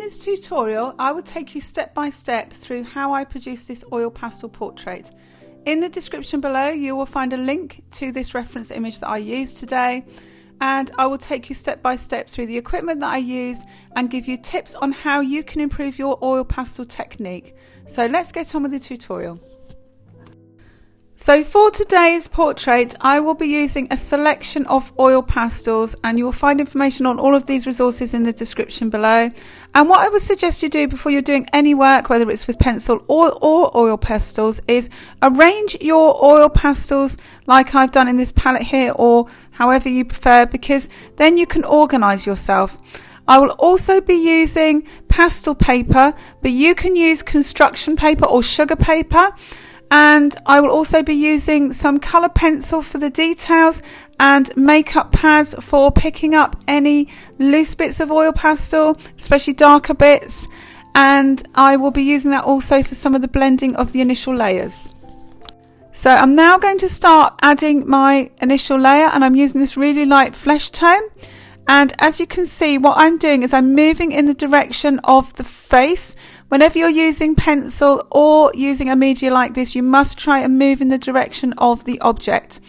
this tutorial, I will take you step by step through how I produce this oil pastel portrait. In the description below, you will find a link to this reference image that I used today, and I will take you step by step through the equipment that I used and give you tips on how you can improve your oil pastel technique. So let's get on with the tutorial. So for today's portrait, I will be using a selection of oil pastels, and you will find information on all of these resources in the description below. And what I would suggest you do before you're doing any work, whether it's with pencil or oil pastels, is arrange your oil pastels like I've done in this palette here, or however you prefer, because then you can organize yourself. I will also be using pastel paper, but you can use construction paper or sugar paper. And I will also be using some colour pencil for the details and makeup pads for picking up any loose bits of oil pastel, especially darker bits. And I will be using that also for some of the blending of the initial layers. So I'm now going to start adding my initial layer, and I'm using this really light flesh tone. And as you can see, what I'm doing is I'm moving in the direction of the face. Whenever you're using pencil or using a media like this, you must try and move in the direction of the object.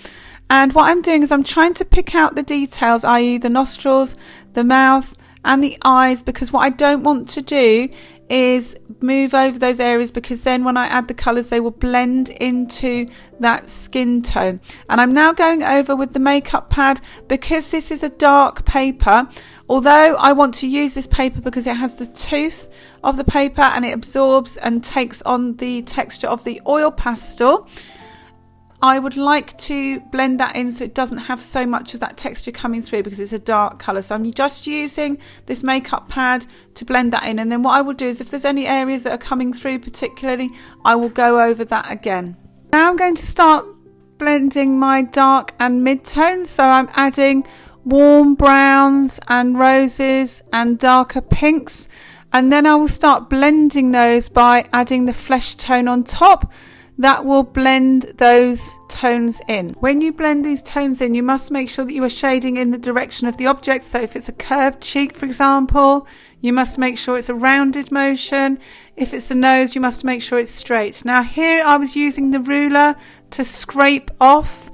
And what I'm doing is I'm trying to pick out the details, i.e. the nostrils, the mouth and the eyes, because what I don't want to do is move over those areas, because then when I add the colours they will blend into that skin tone. And I'm now going over with the makeup pad, because this is a dark paper. Although I want to use this paper because it has the tooth of the paper and it absorbs and takes on the texture of the oil pastel, I would like to blend that in so it doesn't have so much of that texture coming through, because it's a dark colour. So I'm just using this makeup pad to blend that in, and then what I will do is if there's any areas that are coming through particularly, I will go over that again. Now I'm going to start blending my dark and mid-tones. So I'm adding warm browns and roses and darker pinks, and then I will start blending those by adding the flesh tone on top. That will blend those tones in. When you blend these tones in, you must make sure that you are shading in the direction of the object. So if it's a curved cheek, for example, you must make sure it's a rounded motion. If it's the nose, you must make sure it's straight. Now here I was using the ruler to scrape off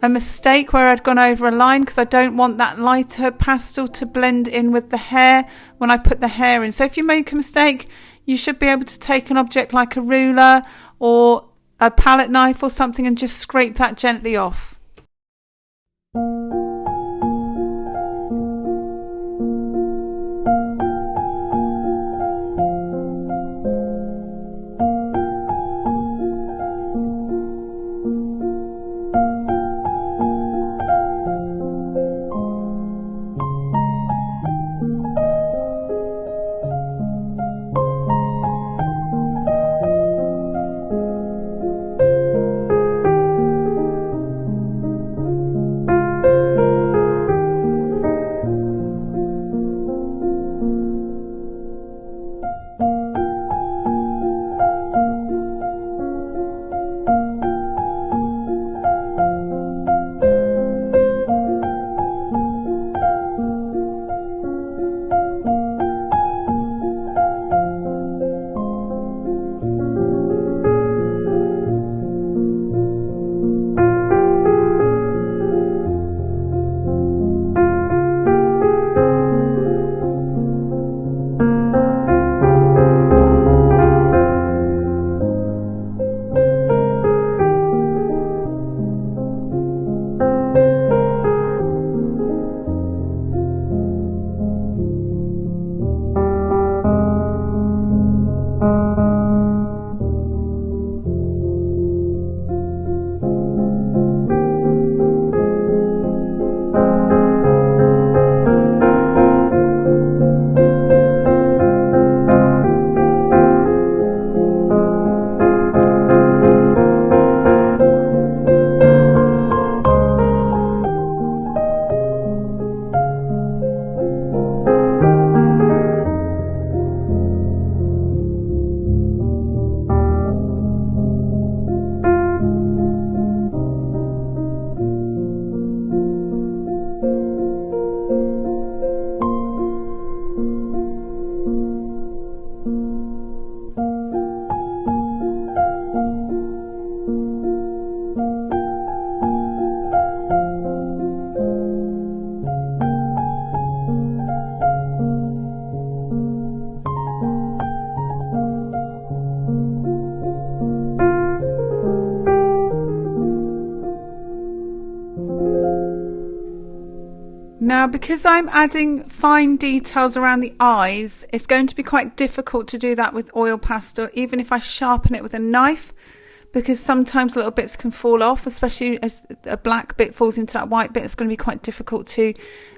a mistake where I'd gone over a line, because I don't want that lighter pastel to blend in with the hair when I put the hair in. So if you make a mistake, you should be able to take an object like a ruler or a palette knife or something and just scrape that gently off. Now, because I'm adding fine details around the eyes, it's going to be quite difficult to do that with oil pastel, even if I sharpen it with a knife, because sometimes little bits can fall off, especially if a black bit falls into that white bit. It's going to be quite difficult to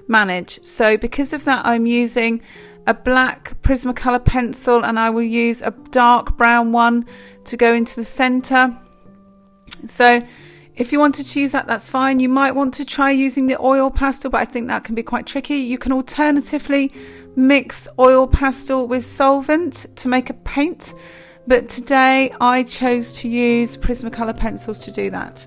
manage. So because of that, I'm using a black Prismacolor pencil, and I will use a dark brown one to go into the center. So if you wanted to use that, that's fine. You might want to try using the oil pastel, but I think that can be quite tricky. You can alternatively mix oil pastel with solvent to make a paint, but today I chose to use Prismacolor pencils to do that.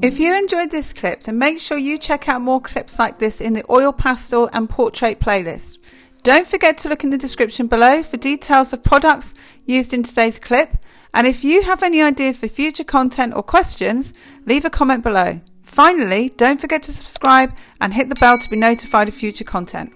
If you enjoyed this clip, then make sure you check out more clips like this in the oil pastel and portrait playlist. Don't forget to look in the description below for details of products used in today's clip. And if you have any ideas for future content or questions, leave a comment below. Finally, don't forget to subscribe and hit the bell to be notified of future content.